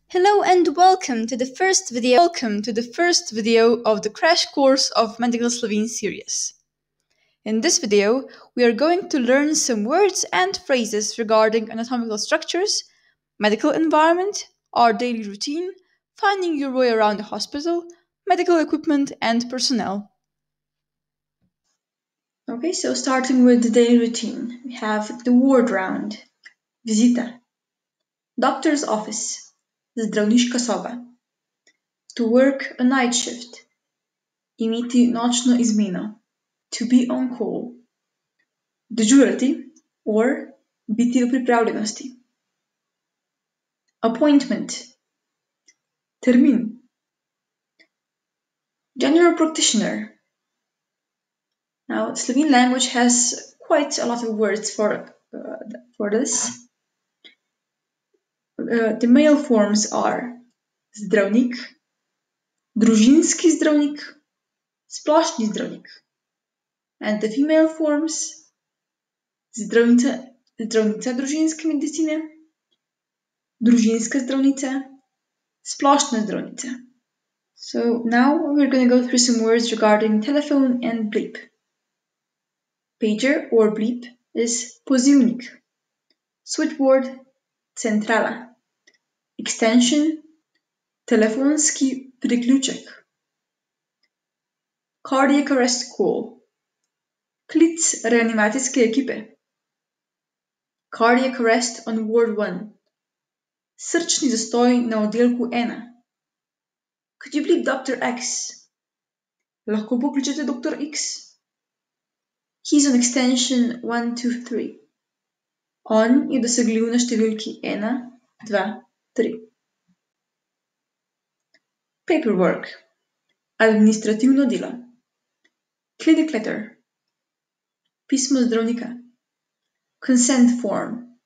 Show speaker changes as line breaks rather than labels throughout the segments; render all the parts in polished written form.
Hello and welcome to the first video of the Crash Course of Medical Slovene series. In this video, we are going to learn some words and phrases regarding anatomical structures, medical environment, our daily routine, finding your way around the hospital, medical equipment and personnel.
Okay, so starting with the daily routine, we have the ward round, visita, doctor's office, zdravniška soba, to work a night shift, imeti nočno izmeno, to be on call, dežurati or biti v pripravljenosti, appointment, termin, general practitioner. Now, Slovene language has quite a lot of words for this. The male forms are zdravnik, družinski zdravnik, splošni zdravnik, and the female forms zdravnica družinske medicine, družinska zdravnica, splošna zdravnica. So now we're going to go through some words regarding telephone and bleep. Pager or bleep is pozivnik, switchboard, centrala, extension, telefonski priključek, cardiac arrest call, klic reanimacijske ekipe, cardiac arrest on ward 1, srčni zastoj na oddelku 1. Could you bleep Dr. X? Lahko pokličete Dr. X? He's on extension 123. On je dosegljiv na številki 1, 2, 3. Paperwork, administrativno delo. Clinic letter, pismo zdravnika. Consent form,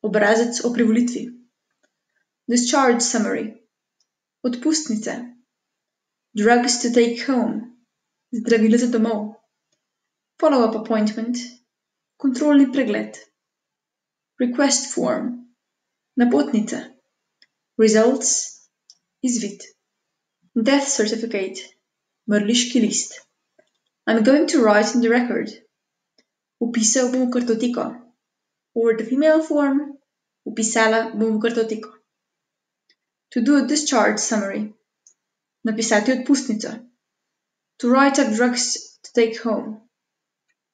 obrazec o privolitvi. Discharge summary, odpustnica. Drugs to take home, zdravila za domov. Follow-up appointment, kontrolni pregled. Request form, napotnica. Results, izvid. Death certificate, mrliški list. I'm going to write in the record. Upisal bom v kartoteko. Or the female form, upisala bom v kartoteko. To do a discharge summary, napisati odpustnico. To write up drugs to take home,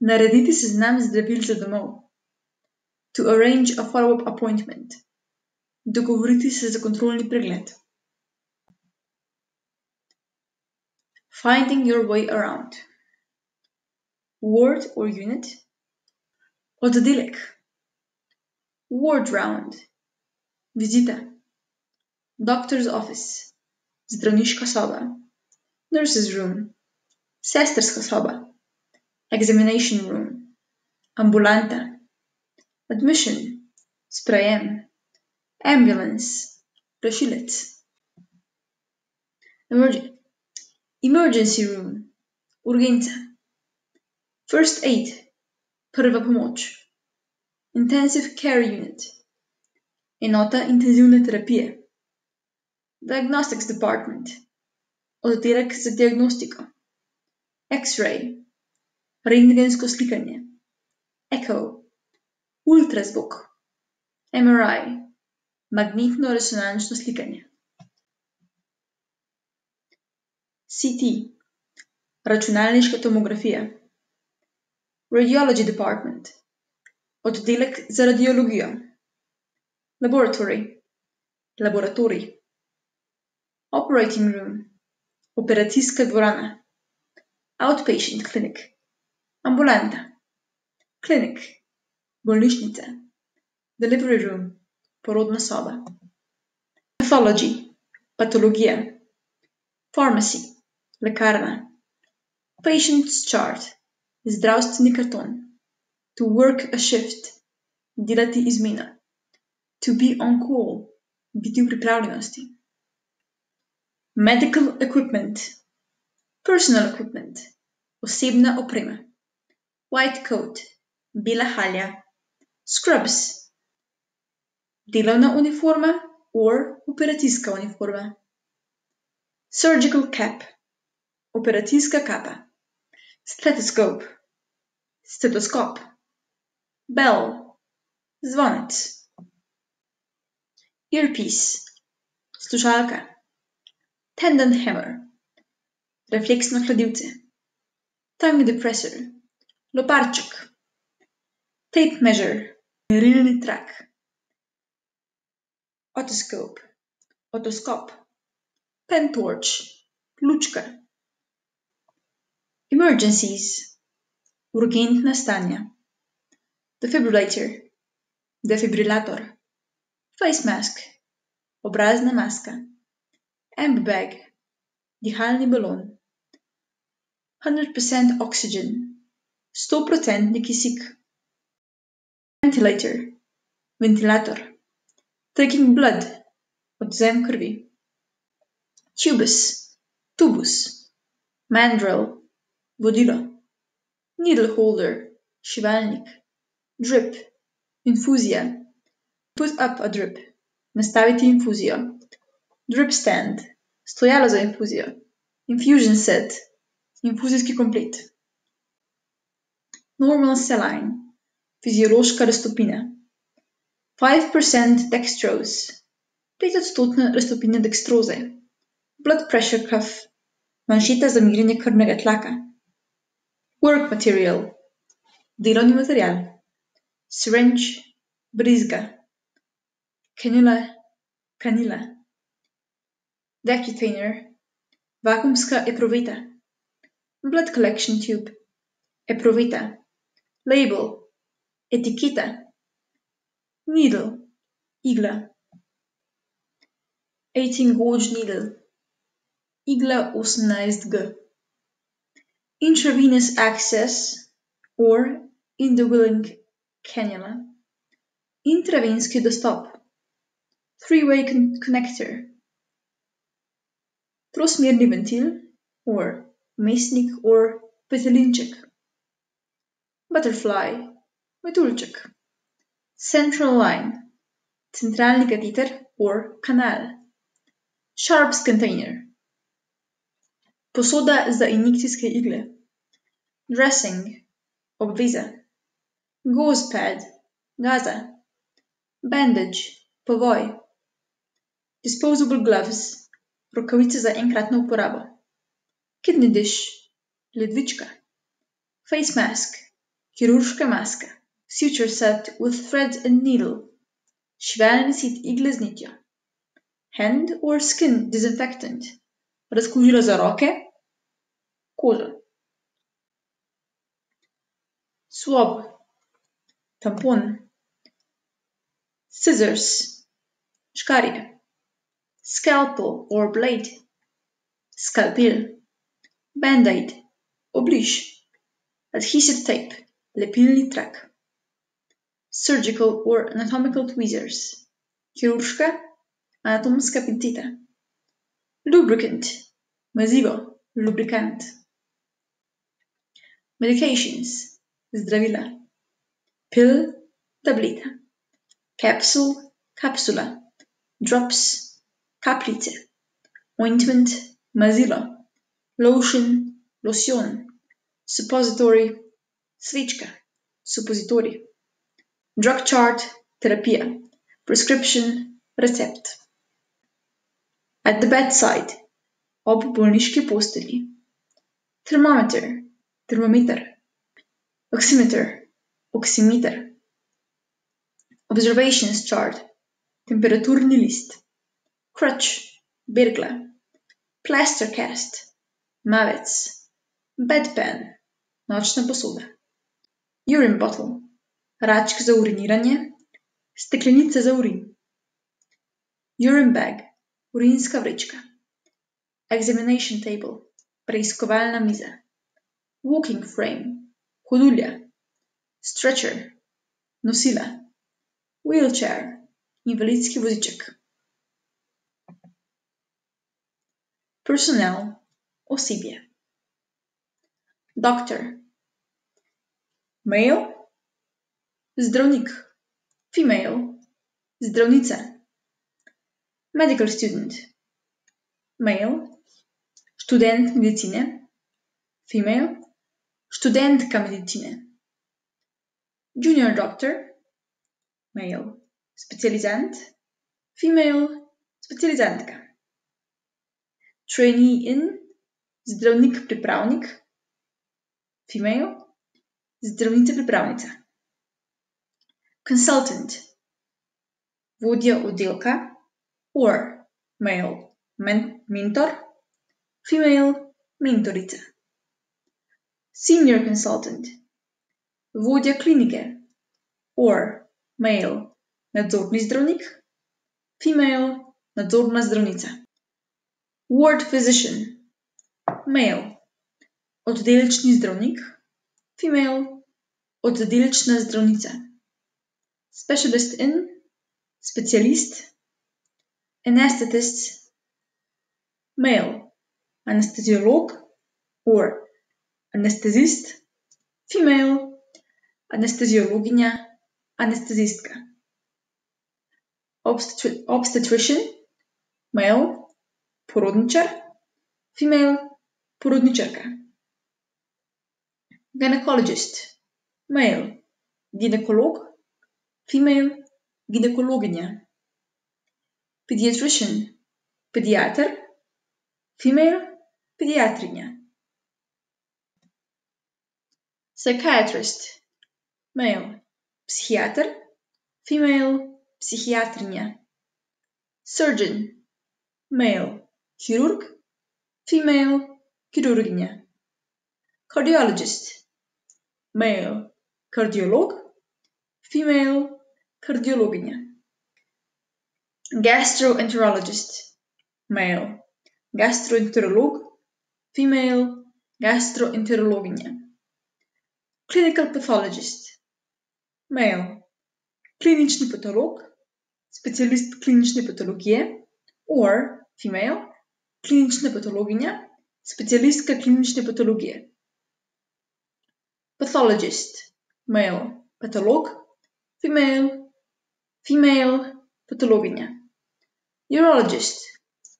narediti seznam zdravil za domov. To arrange a follow-up appointment, dogovoriti se za kontrolni pregled. Finding your way around. Ward or unit, oddelek. Ward round, visita. Doctor's office, zdravniška soba. Nurse's room, sestrska soba. Examination room, ambulanta. Admission, sprejem. Ambulance, rešilec. Emergency room, urgenca. First aid, prva pomoč. Intensive care unit, enota intenzivne terapije. Diagnostics department, oddelek za diagnostiko. X-ray, rentgensko slikanje. Echo, ultrazvok. MRI, magnetno-resonančno slikanje. CT, računalniška tomografija. Radiology department, oddelek za radiologijo. Laboratory, laboratorij. Operating room, operacijska dvorana. Outpatient clinic, ambulanta. Clinic, bolnišnica. Delivery room, porodna soba. Pathology, patologija. Pharmacy, lekarna. Patient's chart, zdravstveni karton. To work a shift, delati izmeno. To be on call, biti v pripravljenosti. Medical equipment, personal equipment, osebna oprema. White coat, bela halja. Scrubs, delovna uniforma, or operacijska uniforma. Surgical cap, operacijska kapa. Stethoscope, stetoskop. Bell, zvonec. Earpiece, slušalka. Tendon hammer, refleksno kladivce. Tongue depressor, loparček. Tape measure, merilni trak. Otoscope, otoskop. Pen torch, lučka. Emergencies, urgentna stanja. Defibrillator, defibrillator. Face mask, obrazna maska. Amp bag, dihalni balon. 100% oxygen, 100% kisik. Ventilator, ventilator. Taking blood, odvzem krvi. Tubus, tubus. Mandrel, vodilo. Needle holder, šivalnik. Drip, infuzija. Put up a drip, nastaviti infuzijo. Drip stand, stojalo za infuzijo. Infusion set, infuzijski komplet. Normal saline, fiziološka raztopina. 5% dextrose, 5% raztopina dextroze. Blood pressure cuff, manšeta za merjenje krvnega tlaka. Work material, delovni material. Syringe, brizga. Canula, kanila. Decutainer, vakuumska epruveta. Blood collection tube, epruveta. Label, etiketa. Needle, igla. 18 gauge needle, igla 18G. Intravenous access or indwelling cannula. Intravenski dostop. Three-way connector. Trosmerni ventil or vmesnik or petelinček. Butterfly, metuljček. Central line, centralni kateter or kanal. Sharps container, posoda za injekcijske igle. Dressing, obveza. Gauze pad, gaza. Bandage, povoj. Disposable gloves, rokavice za enkratno uporabo. Kidney dish, ledvička. Face mask, kirurška maska. Suture set with thread and needle, šivalni sit igle z nitjo. Hand or skin disinfectant, razkužilo za roke, kožo. Swab, tampon. Scissors, škarje. Scalpel or blade, skalpel. Band-aid, obliž. Adhesive tape, lepilni trak. Surgical or anatomical tweezers, kirurška, anatomska pinceta. Lubricant, mazivo, lubrikant. Medications, zdravila. Pill, tableta. Capsule, kapsula. Drops, kapljice. Ointment, mazilo. Lotion, losjon. Suppository, svečka, supozitorij. Drug chart, terapija. Prescription, recept. At the bedside, ob bolniški postelji. Thermometer, termometer. Oximeter, oximeter. Observations chart, temperaturni list. Crutch, bergla. Plaster cast, mavec. Bedpan, nočna posoda. Urine bottle, račk za uriniranje, steklenica za urin. Urine bag, urinska vrečka. Examination table, preiskovalna miza. Walking frame, hodulja. Stretcher, nosila. Wheelchair, invalidski voziček. Personnel, osebje. Doctor, male, zdravnik. Female, zdravnica. medical student, male, študent medicine, female, študentka medicine, junior doctor, male, specializant, female, specializantka, trainee in, zdravnik pripravnik, female, zdravnica pripravnica, consultant, vodja oddelka, or male, mentor, female, mentorica, senior consultant, vodja klinike, or male, nadzorni zdravnik, female, nadzorna zdravnica, ward physician, male, oddelčni zdravnik, female, oddelčna zdravnica, specialist in, specialist, anesthetist, male, anesteziolog, or anestezist, female, anesteziologinja, anestezistka, obstetrician, male, porodničar, female, porodničarka, gynecologist, male, ginekolog, female, ginekologinja, pediatrician, pediater, female, pediatrinja, psychiatrist, male, psihiater, female, psihiatrinja, surgeon, male, kirurg, female, kirurginja, cardiologist, male, kardiolog, female, kardiologinja, gastroenterologist, male, gastroenterolog, female, gastroenterologinja, clinical pathologist, male, klinični patolog, specialist klinične patologije, or female, klinična patologinja, specialistka klinične patologije, pathologist, male, patolog, female, patologinja, urologist,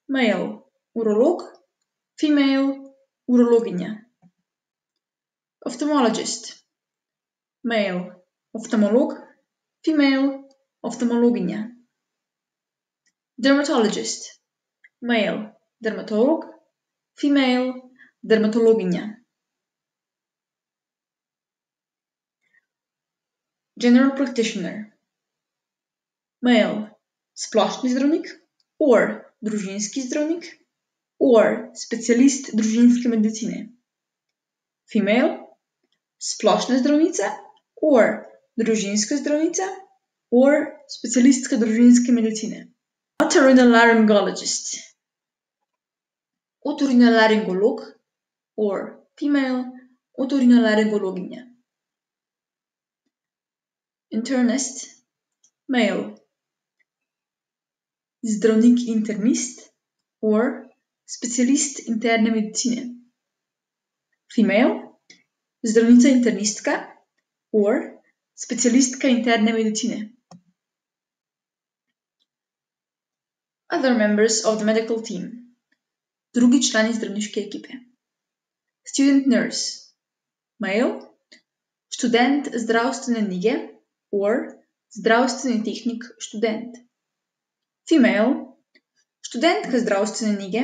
male, urolog, female, urologinja, ophthalmologist, male, oftalmolog, female, oftalmologinja, dermatologist, male, dermatolog, female, dermatologinja, general practitioner, male, splošni zdravnik, or družinski zdravnik, or specialist družinske medicine, female, splošna zdravnica, or družinska zdravnica, or specialistka družinske medicine, otorinolaryngologist, otorinolaryngolog, or female, otorinolaryngologinja, internist, male, zdravnik internist, or specialist interne medicine, female, zdravnica internistka, or specialistka interne medicine. Other members of the medical team. Drugi člani zdravniške ekipe. Student nurse, male, študent zdravstvene nege, or zdravstveni tehnik študent, female, študentka zdravstvene nege,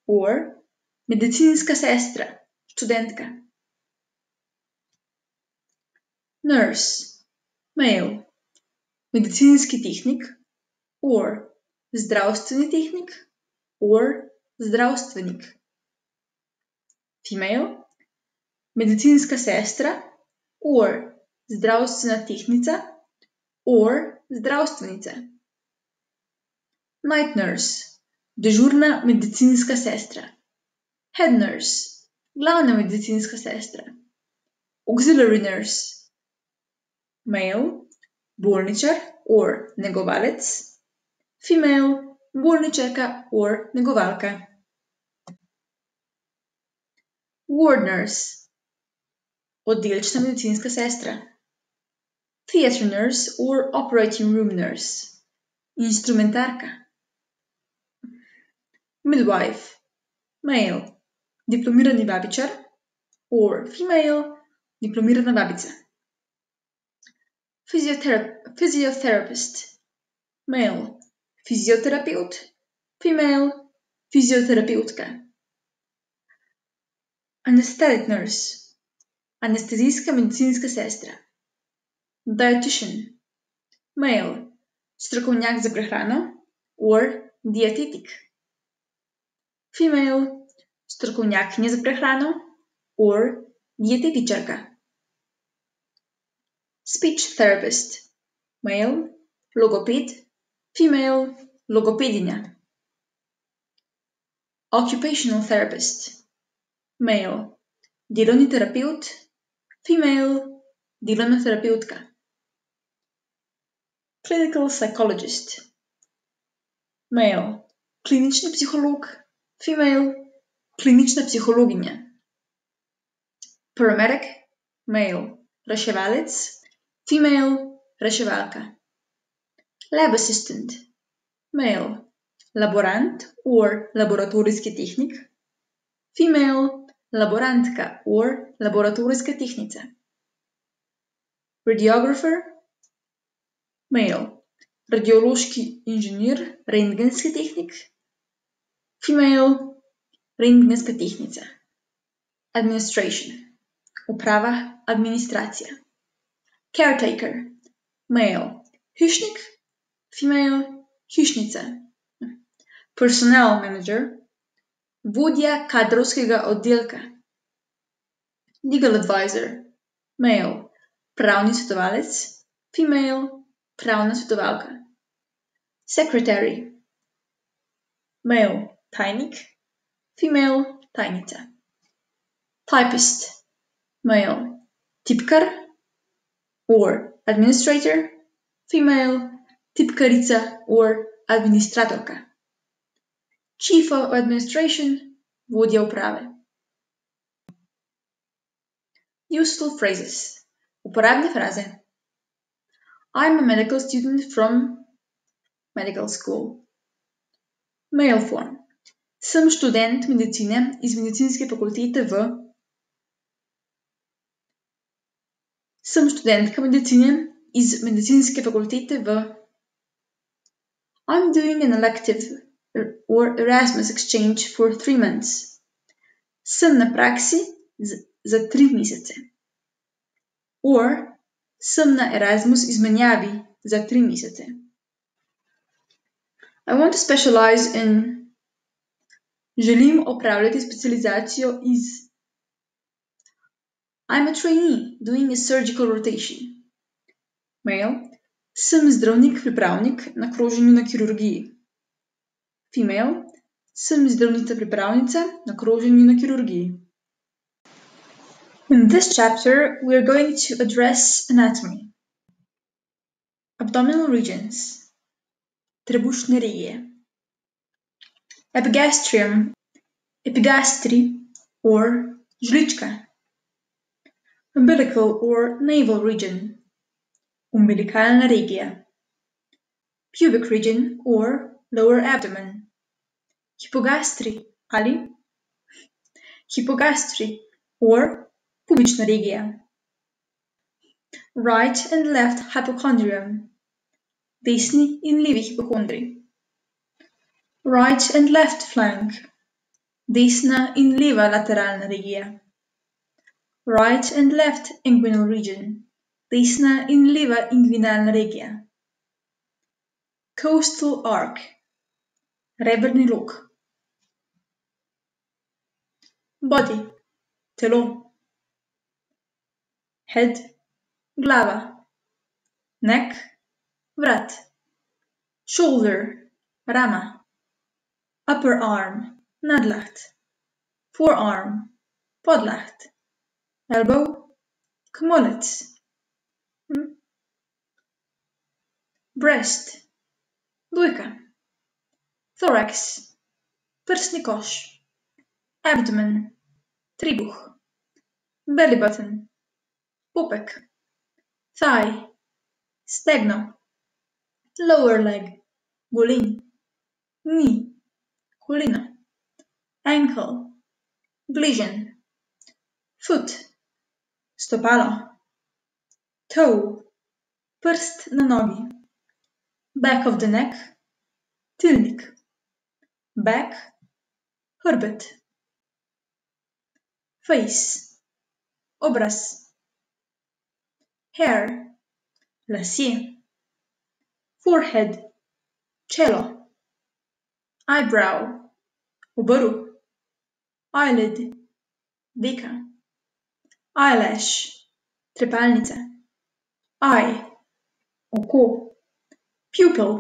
or medicinska sestra, študentka, nurse, male, medicinski tehnik, or zdravstveni tehnik, or zdravstvenik, female, medicinska sestra, or zdravstvena tehnica, or zdravstvenica, night nurse, dežurna medicinska sestra, head nurse, glavna medicinska sestra, auxiliary nurse, male, bolničar or negovalec, female, bolničarka or negovalka, ward nurse, oddelčna medicinska sestra, theatre nurse or operating room nurse, instrumentarka, midwife, male, diplomirani babičar, or female, diplomirana babica. Physiotherapist, male, fizioterapeut, female, fizioterapeutka. Anesthetic nurse, anestezijska medicinska sestra. Dietitian, male, strokovnjak za prehrano, or dietetik. Female, strokovnjakinja za prehrano, or dietetičarka. Speech therapist, male, logoped, female, logopedinja. Occupational therapist, male, delovni terapeut, female, delovna terapeutka. Clinical psychologist, male, klinični psiholog, female, klinična psihologinja. Paramedic, male, reševalec, female, reševalka. Lab assistant, male, laborant or laboratorijski tehnik, female, laborantka or laboratorijska tehnica. Radiographer, male, radiološki inženir, rentgenski tehnik, female, rentgenska tehnica. Administration, uprava, administracija. Caretaker, male, hišnik, female, hišnica. Personnel manager, vodja kadrovskega oddelka. Legal advisor, male, pravni svetovalec, female, pravna svetovalka. Secretary, male, tajnik, female, tajnica. Typist, male, tipkar or administrator, female, tipkarica or administratorka. Chief of administration, vodja uprave. Useful phrases, uporabne fraze. I'm a medical student from medical school. Male form, sem študent medicine iz medicinske fakultete v. Sem študentka medicine iz medicinske fakultete v. I'm doing an elective or Erasmus exchange for 3 months. Sem na praksi za 3 mesece. Or sem na Erasmus izmenjavi za 3 mesece. I want to specialize in. Želim opravljati specializacijo iz. I'm a trainee doing a surgical rotation. Male, sem zdravnik pripravnik na kroženju na kirurgiji. Female, sem zdravnica pripravnica na kroženju na kirurgiji. In this chapter, we are going to address anatomy. Abdominal regions, trebušne regije. Epigastrium, epigastri or žlička. Umbilical or navel region, umbilikalna regija. Pubic region or lower abdomen. Hypogastri ali hypogastri or pubična regija. Right and left hypochondrium, desni in levi hipohondri. Right and left flank, desna in leva lateralna regija. Right and left inguinal region, desna in leva inguinalna regija. Costal arc, rebrni lok. Body, telo. Head, glava. Neck, vrat. Shoulder, rama. Upper arm, nadlacht. Forearm, podlacht. Elbow, komolec. Breast, dojka. Thorax, prsni koš. Abdomen, trebuh. Belly button, popek. Thigh, stegno. Lower leg, golen. Knee, koleno. ankle, bližnj, foot, stopalo, toe, prst na nogi, back of the neck, tilnik, back, hrbet, face, obraz, hair, lasje, forehead, čelo, eyebrow, obrv, eyelid, veka, eyelash, trepalnica, eye, oko, pupil,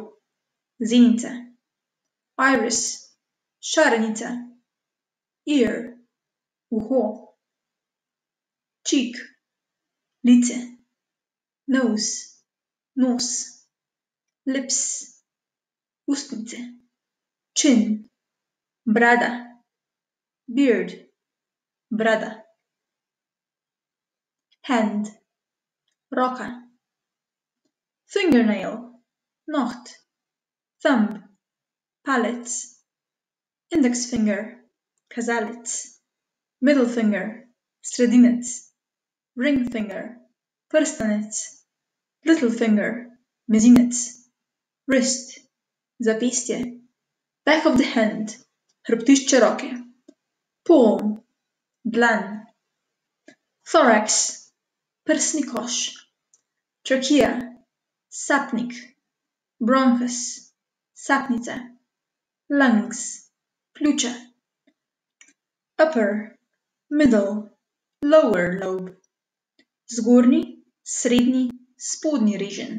zenica, iris, šarenica, ear, uho, cheek, lice, nose, nos, lips, ustnice, chin, brada, beard, brada, hand, roka, fingernail, noht, thumb, palec, index finger, kazalec, middle finger, sredinec, ring finger, prstanec, little finger, mezinec, wrist, zapestje, back of the hand, hrbtišče roke, palm, dlan, thorax, prsni koš, trachea, sapnik, bronchus, sapnica, lungs, pljuča, upper, middle, lower lobe, zgornji, srednji, spodnji režen,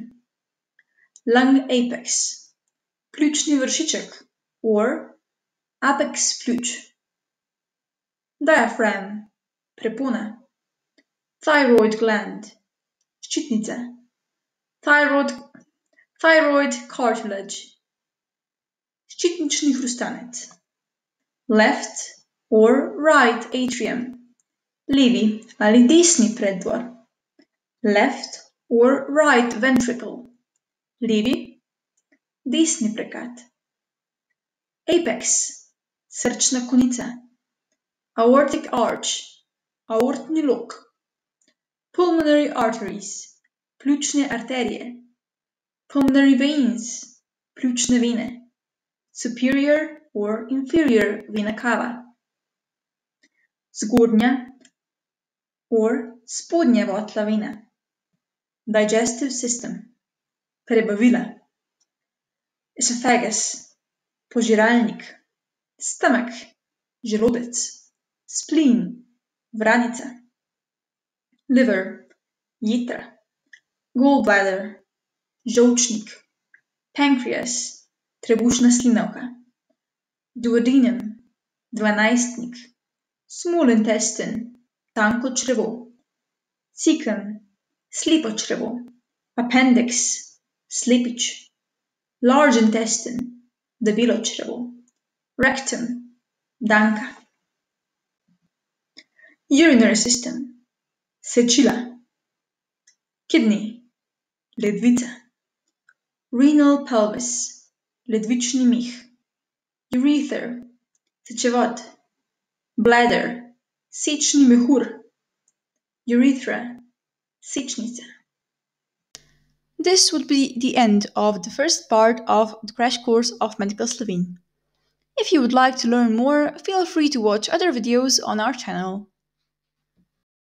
lung apex, pljučni vršiček or apex pljuč, diaphragm, prepona, thyroid gland, ščitnica, thyroid cartilage, ščitnični hrustanec, left or right atrium, levi ali desni preddvor, left or right ventricle, levi, desni prekat, apex, srčna konica, aortic arch, aortni lok, pulmonary arteries, pljučne arterije, pulmonary veins, pljučne vene, superior or inferior vena cava, zgornja or spodnja votla vena, digestive system, prebavila, esophagus, požiralnik, stomach, želodec, spleen, vranica, liver, jetra, gallbladder, žolčnik, pancreas, trebušna slinavka, duodenum, dvanajstnik, small intestine, tanko črevo, cecum, slepo črevo, appendix, slepič, large intestine, debelo črevo, rectum, danka, urinary system, sečila, kidney, ledvica, renal pelvis, ledvični mih, urethra, sečevod, bladder, sečni mehur, urethra, sečnica.
This would be the end of the first part of the crash course of Medical Slovene. If you would like to learn more, feel free to watch other videos on our channel.